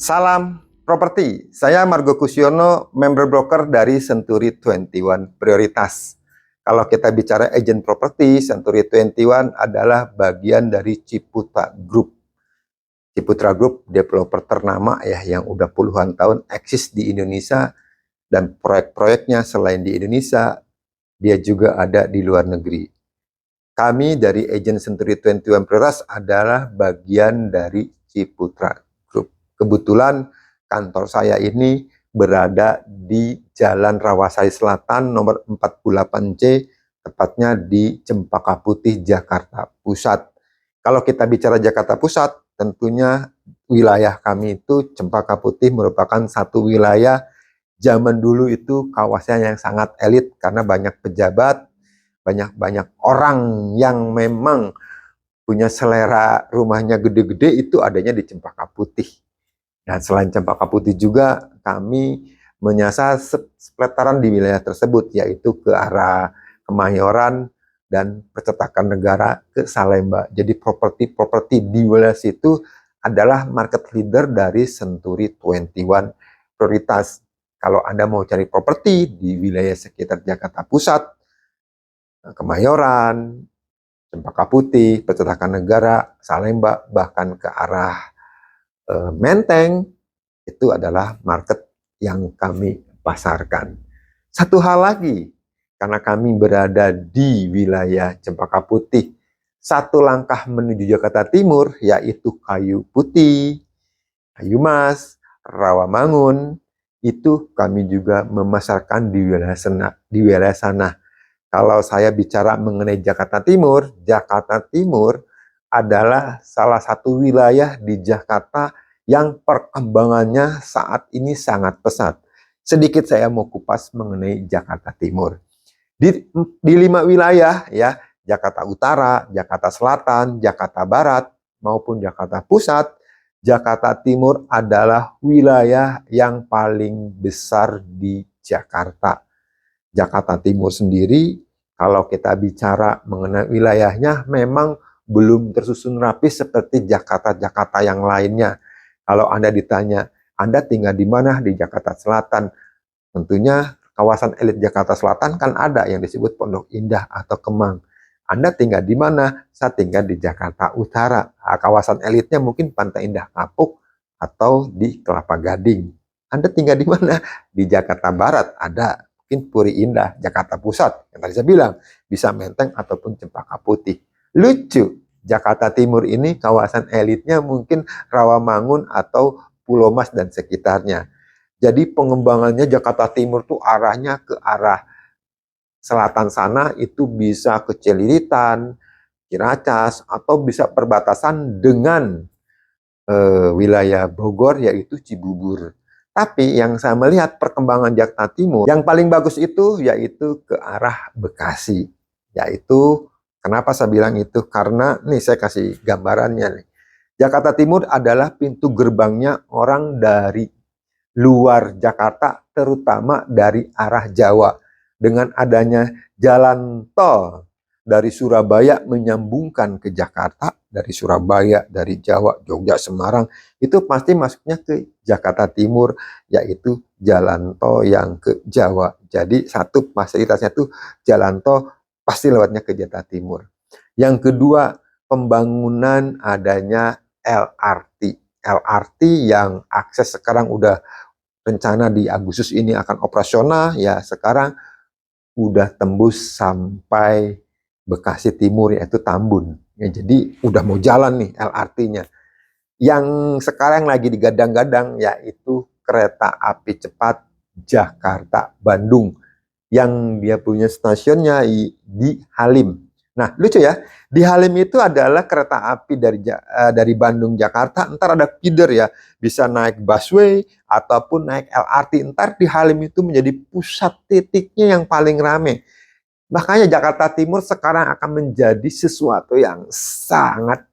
Salam properti, saya Margo Kusiono, member broker dari Century 21 Prioritas. Kalau kita bicara agent properti, Century 21 adalah bagian dari Ciputra Group. Ciputra Group developer ternama ya, yang udah puluhan tahun eksis di Indonesia, dan proyek-proyeknya selain di Indonesia, dia juga ada di luar negeri. Kami dari agent Century 21 Prioritas adalah bagian dari Ciputra Group. Kebetulan kantor saya ini berada di Jalan Rawasari Selatan nomor 48C, tepatnya di Cempaka Putih, Jakarta Pusat. Kalau kita bicara Jakarta Pusat, tentunya wilayah kami itu Cempaka Putih merupakan satu wilayah zaman dulu itu kawasan yang sangat elit karena banyak pejabat, banyak orang yang memang punya selera rumahnya gede-gede itu adanya di Cempaka Putih. Dan selain Cempaka Putih juga kami menyasar sepeletaran di wilayah tersebut, yaitu ke arah Kemayoran dan Percetakan Negara ke Salemba. Jadi properti di wilayah situ adalah market leader dari Century 21 Prioritas. Kalau Anda mau cari properti di wilayah sekitar Jakarta Pusat, Kemayoran, Cempaka Putih, Percetakan Negara, Salemba, bahkan ke arah Menteng, itu adalah market yang kami pasarkan. Satu hal lagi, karena kami berada di wilayah Cempaka Putih, satu langkah menuju Jakarta Timur, yaitu Kayu Putih, Kayu Mas, Rawamangun, itu kami juga memasarkan di wilayah sana. Kalau saya bicara mengenai Jakarta Timur adalah salah satu wilayah di Jakarta yang perkembangannya saat ini sangat pesat. Sedikit saya mau kupas mengenai Jakarta Timur. Di 5 wilayah ya, Jakarta Utara, Jakarta Selatan, Jakarta Barat, maupun Jakarta Pusat, Jakarta Timur adalah wilayah yang paling besar di Jakarta. Jakarta Timur sendiri, kalau kita bicara mengenai wilayahnya, memang belum tersusun rapi seperti Jakarta-Jakarta yang lainnya. Kalau Anda ditanya, Anda tinggal di mana di Jakarta Selatan? Tentunya kawasan elit Jakarta Selatan kan ada yang disebut Pondok Indah atau Kemang. Anda tinggal di mana? Saya tinggal di Jakarta Utara. Nah, kawasan elitnya mungkin Pantai Indah Kapuk atau di Kelapa Gading. Anda tinggal di mana? Di Jakarta Barat ada mungkin Puri Indah, Jakarta Pusat. Yang tadi saya bilang, bisa Menteng ataupun Cempaka Putih. Lucu, Jakarta Timur ini kawasan elitnya mungkin Rawamangun atau Pulau Mas dan sekitarnya. Jadi pengembangannya Jakarta Timur tuh arahnya ke arah selatan sana, itu bisa ke Celilitan, Ciracas, atau bisa perbatasan dengan wilayah Bogor, yaitu Cibubur. Tapi yang saya melihat perkembangan Jakarta Timur, yang paling bagus itu yaitu ke arah Bekasi. Yaitu, kenapa saya bilang itu? Karena, nih saya kasih gambarannya nih. Jakarta Timur adalah pintu gerbangnya orang dari luar Jakarta, terutama dari arah Jawa. Dengan adanya jalan tol dari Surabaya menyambungkan ke Jakarta, dari Surabaya, dari Jawa, Jogja, Semarang, itu pasti masuknya ke Jakarta Timur, yaitu jalan tol yang ke Jawa. Jadi satu fasilitasnya tuh jalan tol pasti lewatnya ke Jakarta Timur. Yang kedua, pembangunan adanya LRT. LRT yang akses sekarang udah rencana di Agustus ini akan operasional, ya sekarang udah tembus sampai Bekasi Timur, yaitu Tambun. Ya, jadi udah mau jalan nih LRT-nya. Yang sekarang lagi digadang-gadang yaitu kereta api cepat Jakarta-Bandung, yang dia punya stasiunnya di Halim. Nah, lucu ya, di Halim itu adalah kereta api dari Bandung Jakarta, ntar ada feeder ya, bisa naik busway ataupun naik LRT. Ntar di Halim itu menjadi pusat titiknya yang paling rame. Makanya Jakarta Timur sekarang akan menjadi sesuatu yang sangat,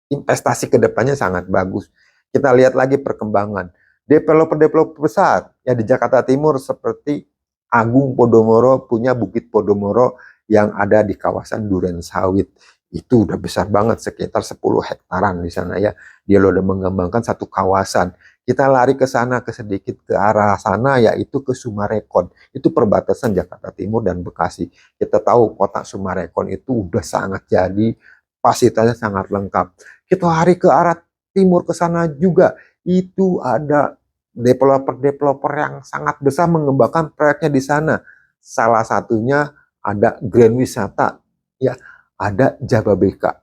investasi ke depannya sangat bagus. Kita lihat lagi perkembangan developer-developer besar ya di Jakarta Timur, seperti Agung Podomoro punya Bukit Podomoro yang ada di kawasan Duren Sawit. Itu udah besar banget, sekitar 10 hektaran di sana ya. Dia udah mengembangkan satu kawasan. Kita lari ke sana, sedikit ke arah sana, yaitu ke Sumarekon. Itu perbatasan Jakarta Timur dan Bekasi. Kita tahu kota Sumarekon itu udah sangat jadi, fasilitasnya sangat lengkap. Kita lari ke arah timur ke sana juga. Itu ada developer-developer yang sangat besar mengembangkan proyeknya di sana. Salah satunya ada Grand Wisata, ya, ada Jababeka.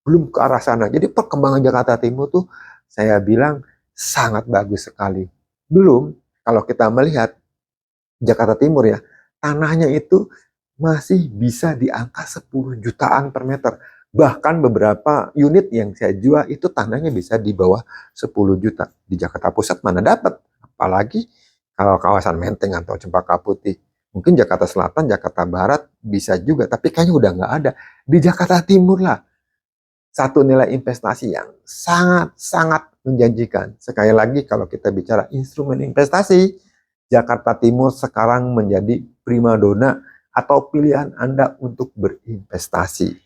Belum ke arah sana. Jadi perkembangan Jakarta Timur tuh saya bilang sangat bagus sekali. Belum kalau kita melihat Jakarta Timur ya, tanahnya itu masih bisa di angka 10 jutaan per meter. Bahkan beberapa unit yang saya jual itu tanahnya bisa di bawah 10 juta. Di Jakarta Pusat mana dapat? Apalagi kalau kawasan Menteng atau Cempaka Putih. Mungkin Jakarta Selatan, Jakarta Barat bisa juga, tapi kayaknya udah nggak ada. Di Jakarta Timur lah, satu nilai investasi yang sangat-sangat menjanjikan. Sekali lagi kalau kita bicara instrumen investasi, Jakarta Timur sekarang menjadi primadona atau pilihan Anda untuk berinvestasi.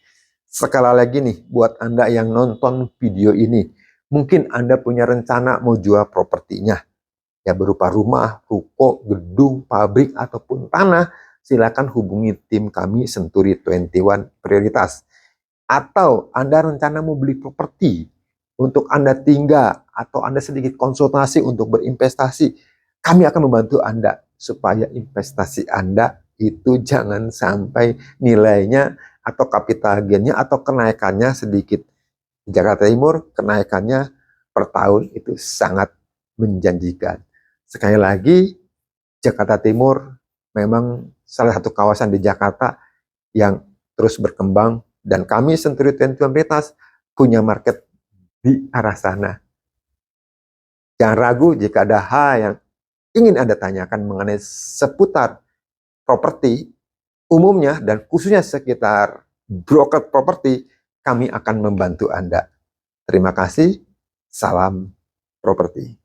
Sekali lagi nih, buat Anda yang nonton video ini, mungkin Anda punya rencana mau jual propertinya, ya berupa rumah, ruko, gedung, pabrik, ataupun tanah, silakan hubungi tim kami Century 21 Prioritas. Atau Anda rencana mau beli properti untuk Anda tinggal, atau Anda sedikit konsultasi untuk berinvestasi, kami akan membantu Anda supaya investasi Anda itu jangan sampai nilainya atau capital gain-nya atau kenaikannya sedikit. Di Jakarta Timur kenaikannya per tahun itu sangat menjanjikan. Sekali lagi, Jakarta Timur memang salah satu kawasan di Jakarta yang terus berkembang, dan kami Century 21 Prioritas punya market di arah sana. Jangan ragu jika ada hal yang ingin Anda tanyakan mengenai seputar properti umumnya dan khususnya sekitar broker properti, kami akan membantu Anda. Terima kasih. Salam properti.